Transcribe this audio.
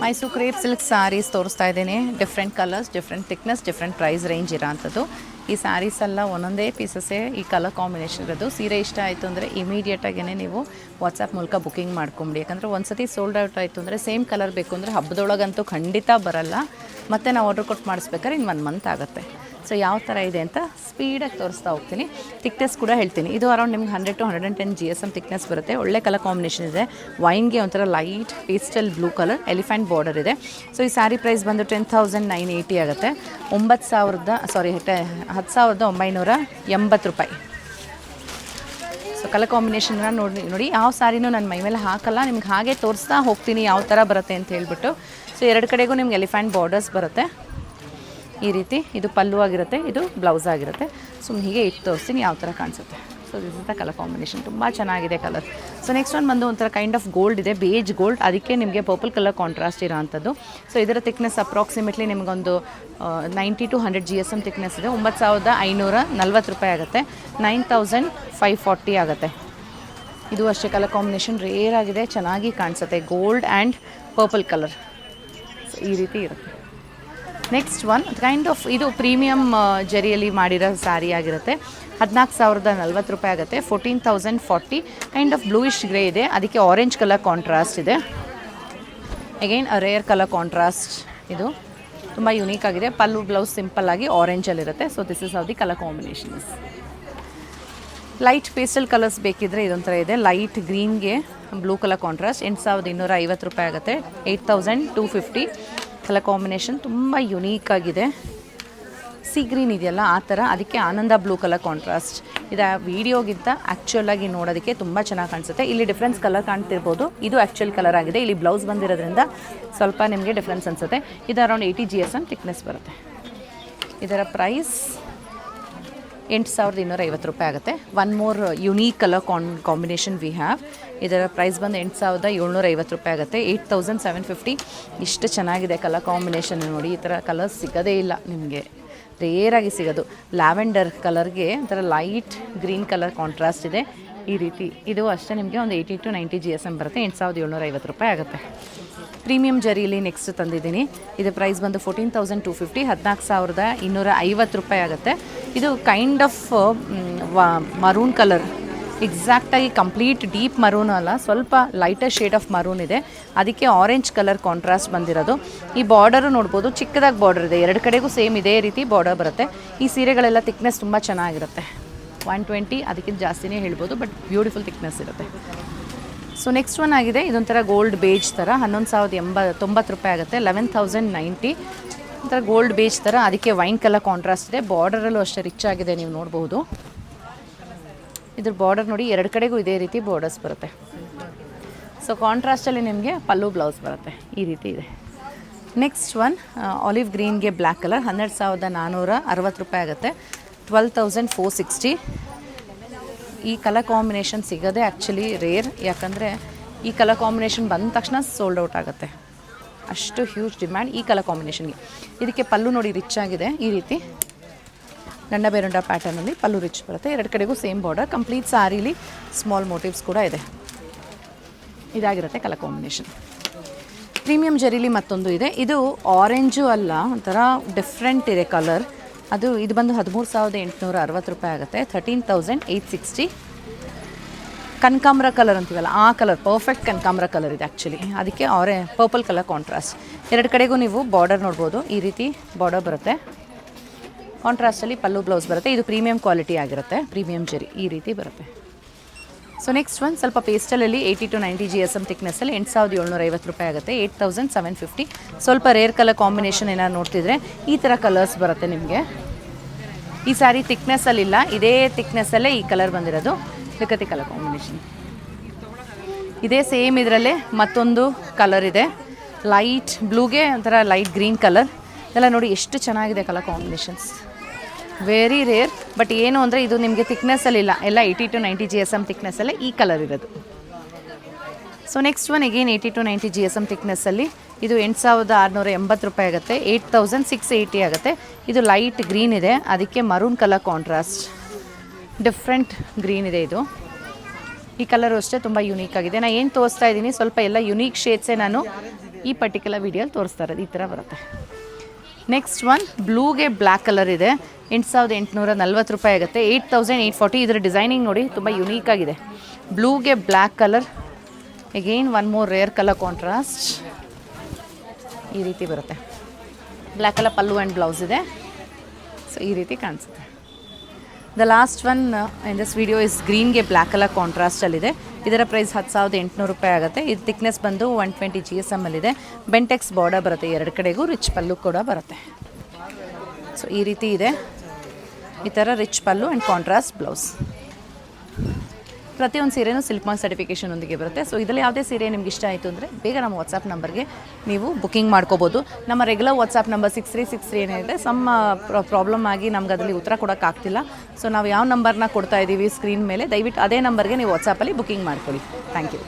Mysuru crepe silk sarees ತೋರಿಸ್ತಾ ಇದ್ದೀನಿ. Different colours, different thickness, different price range ಇರೋಂಥದ್ದು. ಈ ಸ್ಯಾರೀಸ್ ಎಲ್ಲ ಒಂದೊಂದೇ ಪೀಸಸ್ಸೇ ಈ ಕಲರ್ ಕಾಂಬಿನೇಷನ್ ಇರೋದು. ಸೀರೆ ಇಷ್ಟ ಆಯಿತು ಅಂದರೆ ಇಮಿಡಿಯೇಟಾಗೇ ನೀವು ವಾಟ್ಸಪ್ ಮೂಲಕ ಬುಕ್ಕಿಂಗ್ ಮಾಡ್ಕೊಂಬಿಡಿ. ಯಾಕಂದರೆ ಒಂದು ಸತಿ ಸೋಲ್ಡ್ ಔಟ್ ಆಯಿತು ಅಂದರೆ ಸೇಮ್ ಕಲರ್ ಬೇಕು ಅಂದರೆ ಹಬ್ಬದೊಳಗಂತೂ ಖಂಡಿತ ಬರಲ್ಲ. ಮತ್ತು ನಾವು ಆರ್ಡ್ರ್ ಕೊಟ್ಟು ಮಾಡಿಸ್ಬೇಕಾದ್ರೆ ಇನ್ನು 1 ಮಂತ್ ಆಗುತ್ತೆ. ಸೊ ಯಾವ ಥರ ಇದೆ ಅಂತ ಸ್ಪೀಡಾಗಿ ತೋರಿಸ್ತಾ ಹೋಗ್ತೀನಿ. ಥಿಕ್ನೆಸ್ ಕೂಡ ಹೇಳ್ತೀನಿ. ಇದು ಅರೌಂಡ್ ನಿಮ್ಗೆ 100 to 110 GSM ಥಿಕ್ನೆಸ್ ಬರುತ್ತೆ. ಒಳ್ಳೆ ಕಲರ್ ಕಾಂಬಿನೇಷನ್ ಇದೆ. ವೈನ್ಗೆ ಒಂಥರ light pastel blue colour, elephant border ಇದೆ. ಸೊ ಈ ಸ್ಯಾರಿ ಪ್ರೈಸ್ ಬಂದು 10,980 ಆಗುತ್ತೆ. 10,980 ರೂಪಾಯಿ. ಸೊ ಕಲರ್ ಕಾಂಬಿನೇಷನ್ನ ನೋಡಿ ಯಾವ ಸ್ಯಾರಿನೂ ನನ್ನ ಮೈ ಮೇಲೆ ಹಾಕಲ್ಲ, ನಿಮ್ಗೆ ಹಾಗೆ ತೋರಿಸ್ತಾ ಹೋಗ್ತೀನಿ ಯಾವ ಥರ ಬರುತ್ತೆ ಅಂತ ಹೇಳ್ಬಿಟ್ಟು. ಸೊ 2 ಕಡೆಗೂ ನಿಮ್ಗೆ ಎಲಿಫೆಂಟ್ ಬಾರ್ಡರ್ಸ್ ಬರುತ್ತೆ ಈ ರೀತಿ. ಇದು ಪಲ್ಲು ಆಗಿರುತ್ತೆ, ಇದು ಬ್ಲೌಸ್ ಆಗಿರುತ್ತೆ. ಸುಮ್ಮನೆ ಹೀಗೆ ಇಟ್ಟು ತೋರಿಸ್ತೀನಿ ಯಾವ ಥರ ಕಾಣಿಸುತ್ತೆ. So this is the colour combination, ತುಂಬ ಚೆನ್ನಾಗಿದೆ ಕಲರ್. ಸೊ ನೆಕ್ಸ್ಟ್ ಒಂದು ಬಂದು ಒಂಥರ ಕೈಂಡ್ ಆಫ್ ಗೋಲ್ಡ್ ಇದೆ, ಬೇಜ್ ಗೋಲ್ಡ್. ಅದಕ್ಕೆ ನಿಮಗೆ ಪರ್ಪಲ್ ಕಲರ್ ಕಾಂಟ್ರಾಸ್ಟ್ ಇರೋ ಅಂಥದ್ದು. ಸೊ ಇದರ ಥಿಕ್ನೆಸ್ ಅಪ್ರಾಕ್ಸಿಮೇಟ್ಲಿ ನಿಮಗೊಂದು 90 to 100 GSM ಥಿಕ್ನೆಸ್ ಇದೆ. 9,540 ರೂಪಾಯಿ ಆಗುತ್ತೆ. 9,540 ಆಗುತ್ತೆ. ಇದು ಅಷ್ಟೇ ಕಲರ್ ಕಾಂಬಿನೇಷನ್ ರೇರ್ ಆಗಿದೆ, ಚೆನ್ನಾಗಿ ಕಾಣಿಸುತ್ತೆ. ಗೋಲ್ಡ್ ಆ್ಯಂಡ್ ಪರ್ಪಲ್ ಕಲರ್ ಈ ರೀತಿ ಇರುತ್ತೆ. ನೆಕ್ಸ್ಟ್ ಒನ್ ಕೈಂಡ್ ಆಫ್ ಇದು ಪ್ರೀಮಿಯಮ್ ಜರಿಯಲ್ಲಿ ಮಾಡಿರೋ ಸ್ಯಾರಿ ಆಗಿರುತ್ತೆ. 14,040 ರೂಪಾಯಿ ಆಗುತ್ತೆ. 14,040. ಕೈಂಡ್ ಆಫ್ ಬ್ಲೂಯಿಶ್ ಗ್ರೇ ಇದೆ, ಅದಕ್ಕೆ ಆರೆಂಜ್ ಕಲರ್ ಕಾಂಟ್ರಾಸ್ಟ್ ಇದೆ. Again a rare colour contrast. ಇದು ತುಂಬ ಯುನೀಕ್ ಆಗಿದೆ. ಪಲ್ಲು ಬ್ಲೌಸ್ ಸಿಂಪಲ್ ಆಗಿ ಆರೆಂಜಲ್ಲಿರುತ್ತೆ. So this is how the colour combinations. Light pastel colours ಬೇಕಿದ್ರೆ ಇದೊಂಥರ ಇದೆ. ಲೈಟ್ ಗ್ರೀನ್ಗೆ ಬ್ಲೂ ಕಲರ್ ಕಾಂಟ್ರಾಸ್ಟ್ 8,250 ರೂಪಾಯಿ ಆಗುತ್ತೆ. 8,250 ಕಲರ್ ಕಾಂಬಿನೇಷನ್ ತುಂಬ ಯುನೀಕ್ ಆಗಿದೆ. ಸಿ ಗ್ರೀನ್ ಇದೆಯಲ್ಲ ಆ ಥರ, ಅದಕ್ಕೆ ಆನಂದ ಬ್ಲೂ ಕಲರ್ ಕಾಂಟ್ರಾಸ್ಟ್. ಇದು ವಿಡಿಯೋಗಿಂತ ಆ್ಯಕ್ಚುಲಾಗಿ ನೋಡೋದಕ್ಕೆ ತುಂಬ ಚೆನ್ನಾಗಿ ಕಾಣಿಸುತ್ತೆ. ಇಲ್ಲಿ ಡಿಫ್ರೆನ್ಸ್ ಕಲರ್ ಕಾಣ್ತಿರ್ಬೋದು, ಇದು ಆ್ಯಕ್ಚುಯಲ್ ಕಲರ್ ಆಗಿದೆ. ಇಲ್ಲಿ ಬ್ಲೌಸ್ ಬಂದಿರೋದ್ರಿಂದ ಸ್ವಲ್ಪ ನಿಮಗೆ ಡಿಫ್ರೆನ್ಸ್ ಅನಿಸುತ್ತೆ. ಇದು ಅರೌಂಡ್ 80 GSM ಥಿಕ್ನೆಸ್ ಬರುತ್ತೆ. ಇದರ ಪ್ರೈಸ್ 8,250 ರೂಪಾಯಿ ಆಗುತ್ತೆ. One more unique colour combination we have. ಇದರ ಪ್ರೈಸ್ ಬಂದು 8,750 ರೂಪಾಯಿ ಆಗುತ್ತೆ. 8,750. ಇಷ್ಟು ಚೆನ್ನಾಗಿದೆ ಕಲರ್ ಕಾಂಬಿನೇಷನ್ ನೋಡಿ. ಈ ಥರ ಕಲರ್ಸ್ ಸಿಗೋದೇ ಇಲ್ಲ ನಿಮಗೆ, ರೇರಾಗಿ ಸಿಗೋದು. ಲ್ಯಾವೆಂಡರ್ ಕಲರ್ಗೆ ಒಂಥರ ಲೈಟ್ ಗ್ರೀನ್ ಕಲರ್ ಕಾಂಟ್ರಾಸ್ಟ್ ಇದೆ ಈ ರೀತಿ. ಇದು ಅಷ್ಟೇ ನಿಮಗೆ ಒಂದು 80 to 90 GSM ಬರುತ್ತೆ. 8,750 ರೂಪಾಯಿ ಆಗುತ್ತೆ. ಪ್ರೀಮಿಯಂ ಜರಿಯಲ್ಲಿ ನೆಕ್ಸ್ಟ್ ತಂದಿದ್ದೀನಿ. ಇದು ಪ್ರೈಸ್ ಬಂದು 14,250, 14,250 ರೂಪಾಯಿ ಆಗುತ್ತೆ. ಇದು ಕೈಂಡ್ ಆಫ್ ಮರೂನ್ ಕಲರ್, ಎಕ್ಸಾಕ್ಟಾಗಿ ಕಂಪ್ಲೀಟ್ ಡೀಪ್ ಮರೂನ್ ಅಲ್ಲ, ಸ್ವಲ್ಪ ಲೈಟರ್ ಶೇಡ್ ಆಫ್ ಮರೂನ್ ಇದೆ. ಅದಕ್ಕೆ ಆರೆಂಜ್ ಕಲರ್ ಕಾಂಟ್ರಾಸ್ಟ್ ಬಂದಿರೋದು. ಈ ಬಾರ್ಡರು ನೋಡ್ಬೋದು, ಚಿಕ್ಕದಾಗಿ ಬಾರ್ಡರ್ ಇದೆ. 2 ಕಡೆಗೂ ಸೇಮ್ ಇದೇ ರೀತಿ ಬಾರ್ಡರ್ ಬರುತ್ತೆ. ಈ ಸೀರೆಗಳೆಲ್ಲ ಥಿಕ್ನೆಸ್ ತುಂಬ ಚೆನ್ನಾಗಿರುತ್ತೆ. 120 ಅದಕ್ಕಿಂತ ಜಾಸ್ತಿನೇ ಹೇಳ್ಬೋದು, ಬಟ್ ಬ್ಯೂಟಿಫುಲ್ ಥಿಕ್ನೆಸ್ ಇರುತ್ತೆ. ಸೊ ನೆಕ್ಸ್ಟ್ ಒನ್ ಆಗಿದೆ, ಇದೊಂಥರ ಗೋಲ್ಡ್ ಬೇಜ್ ಥರ. 11,090 ರೂಪಾಯಿ ಆಗುತ್ತೆ. 11,090. ಒಂಥರ ಗೋಲ್ಡ್ ಬೇಜ್ ಥರ, ಅದಕ್ಕೆ ವೈನ್ ಕಲರ್ ಕಾಂಟ್ರಾಸ್ಟ್ ಇದೆ. ಬಾರ್ಡರಲ್ಲೂ ಅಷ್ಟೇ ರಿಚ್ ಆಗಿದೆ, ನೀವು ನೋಡ್ಬೋದು. ಇದ್ರ ಬಾರ್ಡರ್ ನೋಡಿ, 2 ಕಡೆಗೂ ಇದೇ ರೀತಿ ಬಾರ್ಡರ್ಸ್ ಬರುತ್ತೆ. ಸೊ ಕಾಂಟ್ರಾಸ್ಟಲ್ಲಿ ನಿಮಗೆ ಪಲ್ಲು ಬ್ಲೌಸ್ ಬರುತ್ತೆ ಈ ರೀತಿ ಇದೆ. ನೆಕ್ಸ್ಟ್ ಒನ್ ಆಲಿವ್ ಗ್ರೀನ್ಗೆ ಬ್ಲ್ಯಾಕ್ ಕಲರ್. 12,460 ರೂಪಾಯಿ ಆಗುತ್ತೆ. 12,460. ಈ ಕಲರ್ ಕಾಂಬಿನೇಷನ್ ಸಿಗೋದೇ ಆ್ಯಕ್ಚುಲಿ ರೇರ್, ಯಾಕಂದರೆ ಈ ಕಲರ್ ಕಾಂಬಿನೇಷನ್ ಬಂದ ತಕ್ಷಣ ಸೋಲ್ಡ್ ಔಟ್ ಆಗುತ್ತೆ. ಅಷ್ಟು ಹ್ಯೂಜ್ ಡಿಮ್ಯಾಂಡ್ ಈ ಕಲರ್ ಕಾಂಬಿನೇಷನ್ಗೆ. ಇದಕ್ಕೆ ಪಲ್ಲು ನೋಡಿ ರಿಚ್ ಆಗಿದೆ ಈ ರೀತಿ, ದಂಡ ಬೇರುಂಡ ಪ್ಯಾಟರ್ನಲ್ಲಿ ಪಲ್ಲು ರಿಚ್ ಬರುತ್ತೆ. 2 ಕಡೆಗೂ ಸೇಮ್ ಬಾರ್ಡರ್. ಕಂಪ್ಲೀಟ್ ಸ್ಯಾರಿಲಿ ಸ್ಮಾಲ್ ಮೋಟಿವ್ಸ್ ಕೂಡ ಇದೆ. ಇದಾಗಿರುತ್ತೆ ಕಲರ್ ಕಾಂಬಿನೇಷನ್. ಪ್ರೀಮಿಯಂ ಜರಿಲಿ ಮತ್ತೊಂದು ಇದೆ. ಇದು ಆರೆಂಜು ಅಲ್ಲ, ಒಂಥರ ಡಿಫ್ರೆಂಟ್ ಇದೆ ಕಲರ್. ಇದು ಬಂದು 13,860 ರೂಪಾಯಿ ಆಗುತ್ತೆ. 13,860. ಕನಕಾಂಬ್ರ ಕಲರ್ ಅಂತೀವಲ್ಲ ಆ ಕಲರ್, ಪರ್ಫೆಕ್ಟ್ ಕನಕಾಂಬ್ರ ಕಲರ್ ಇದೆ ಆ್ಯಕ್ಚುಲಿ. ಅದಕ್ಕೆ ಪರ್ಪಲ್ ಕಲರ್ ಕಾಂಟ್ರಾಸ್ಟ್. 2 ಕಡೆಗೂ ನೀವು ಬಾರ್ಡರ್ ನೋಡ್ಬೋದು, ಈ ರೀತಿ ಬಾರ್ಡರ್ ಬರುತ್ತೆ. ಕಾಂಟ್ರಾಸ್ಟಲ್ಲಿ ಪಲ್ಲು ಬ್ಲೌಸ್ ಬರುತ್ತೆ. ಇದು ಪ್ರೀಮಿಯಂ ಕ್ವಾಲಿಟಿ ಆಗಿರುತ್ತೆ, ಪ್ರೀಮಿಯಂ ಜರಿ ಈ ರೀತಿ ಬರುತ್ತೆ. ಸೊ ನೆಕ್ಸ್ಟ್ ಒನ್ ಸ್ವಲ್ಪ ಪೇಸ್ಟಲಲ್ಲಿ 80 to 90 GSM ಥಿಕ್ನೆಸ್ಸಲ್ಲಿ 8,750 ರೂಪಾಯಿ ಆಗುತ್ತೆ. 8,750. ಸ್ವಲ್ಪ ರೇರ್ ಕಲರ್ ಕಾಂಬಿನೇಷನ್ ಏನಾದ್ರು ನೋಡ್ತಿದ್ರೆ ಈ ಥರ ಕಲರ್ಸ್ ಬರುತ್ತೆ ನಿಮಗೆ. ಈ ಸ್ಯಾರಿ ಥಿಕ್ನೆಸ್ಸಲ್ಲಿಲ್ಲ, ಇದೇ ಥಿಕ್ನೆಸ್ಸಲ್ಲೇ ಈ ಕಲರ್ ಬಂದಿರೋದು. ಲಿಕತಿ ಕಲರ್ ಕಾಂಬಿನೇಷನ್ ಇದೇ ಸೇಮ್. ಇದರಲ್ಲೇ ಮತ್ತೊಂದು ಕಲರ್ ಇದೆ, ಲೈಟ್ ಬ್ಲೂಗೆ ಒಂಥರ ಲೈಟ್ ಗ್ರೀನ್ ಕಲರ್. ಎಲ್ಲ ನೋಡಿ ಎಷ್ಟು ಚೆನ್ನಾಗಿದೆ colour combinations. Very rare, but ಏನು ಅಂದರೆ ಇದು ನಿಮಗೆ ಥಿಕ್ನೆಸ್ಸಲ್ಲಿಲ್ಲ, ಎಲ್ಲ 80 to 90 GSM ಥಿಕ್ನೆಸ್ಸಲ್ಲೇ ಈ ಕಲರ್ ಇರೋದು. So next one again 80 to 90 GSM ಥಿಕ್ನೆಸ್ಸಲ್ಲಿ. ಇದು 8,680 ರೂಪಾಯಿ ಆಗುತ್ತೆ. 8,680 ಆಗುತ್ತೆ. ಇದು ಲೈಟ್ ಗ್ರೀನ್ ಇದೆ, ಅದಕ್ಕೆ maroon colour contrast, different green ಇದೆ ಇದು. ಈ ಕಲರು ಅಷ್ಟೇ ತುಂಬ ಯುನೀಕ್ ಆಗಿದೆ. ನಾನು ಏನು ತೋರಿಸ್ತಾ ಇದ್ದೀನಿ ಸ್ವಲ್ಪ ಎಲ್ಲ ಯುನೀಕ್ ಶೇಡ್ಸೇ ನಾನು ಈ ಪರ್ಟಿಕ್ಯುಲರ್ ವಿಡಿಯೋಲಿ ತೋರಿಸ್ತಾ ಇರೋದು ಈ ಥರ ಬರುತ್ತೆ. ನೆಕ್ಸ್ಟ್ ಒನ್ ಬ್ಲೂಗೆ ಬ್ಲ್ಯಾಕ್ ಕಲರ್ ಇದೆ. 8840 ರೂಪಾಯಿ ಆಗುತ್ತೆ. 8840. ಇದರ ಡಿಸೈನಿಂಗ್ ನೋಡಿ ತುಂಬ ಯುನೀಕ್ ಆಗಿದೆ. ಬ್ಲೂಗೆ black colour, again one more rare colour contrast, ಈ ರೀತಿ ಬರುತ್ತೆ. Black colour pallu and blouse ಇದೆ. ಸೊ ಈ ರೀತಿ ಕಾಣಿಸುತ್ತೆ. The last one in this video is ಗ್ರೀನ್ಗೆ ಬ್ಲ್ಯಾಕ್ ಕಲರ್ ಕಾಂಟ್ರಾಸ್ಟಲ್ಲಿದೆ. ಇದರ ಪ್ರೈಸ್ 10,800 ರೂಪಾಯಿ ಆಗುತ್ತೆ. ಇದು ಥಿಕ್ನೆಸ್ ಬಂದು 120 GSM ಅಲ್ಲಿದೆ. ಬೆಂಟೆಕ್ಸ್ ಬಾರ್ಡರ್ ಬರುತ್ತೆ, ಎರಡು ಕಡೆಗೂ ರಿಚ್ ಪಲ್ಲು ಕೂಡ ಬರುತ್ತೆ. ಸೊ ಈ ರೀತಿ ಇದೆ, ಈ ಥರ rich pallu and contrast blouse. ಪ್ರತಿಯೊಂದು ಸೀರೆನೂ ಸಿಲ್ಕ್ ಮಾರ್ಕ್ ಸರ್ಟಿಫಿಕೇಷನ್ ಒಂದಿಗೆ ಬರುತ್ತೆ. ಸೊ ಇದರಲ್ಲಿ ಯಾವುದೇ ಸೀರೆ ನಿಮ್ಗೆ ಇಷ್ಟ ಆಯಿತು ಅಂದರೆ ಬೇಗ ನಮ್ಮ ವಾಟ್ಸಪ್ ನಂಬರ್ಗೆ ನೀವು ಬುಕ್ಕಿಂಗ್ ಮಾಡ್ಕೋಬೋದು. ನಮ್ಮ ರೆಗ್ಯುಲರ್ ವಾಟ್ಸಪ್ ನಂಬರ್ 6363 ಏನಿದೆ, ಸಮ್ ಪ್ರಾಬ್ಲಮ್ ಆಗಿ ನಮ್ಗೆ ಅದರಲ್ಲಿ ಉತ್ತರ ಕೊಡೋಕ್ಕಾಗ್ತಿಲ್ಲ. ಸೊ ನಾವು ಯಾವ ನಂಬರ್ನ ಕೊಡ್ತಾ ಇದ್ದೀವಿ ಸ್ಕ್ರೀನ್ ಮೇಲೆ, ದಯವಿಟ್ಟು ಅದೇ ನಂಬರ್ಗೆ ನೀವು ವಾಟ್ಸಪ್ಪಲ್ಲಿ ಬುಕ್ಕಿಂಗ್ ಮಾಡ್ಕೊಳ್ಳಿ. Thank you.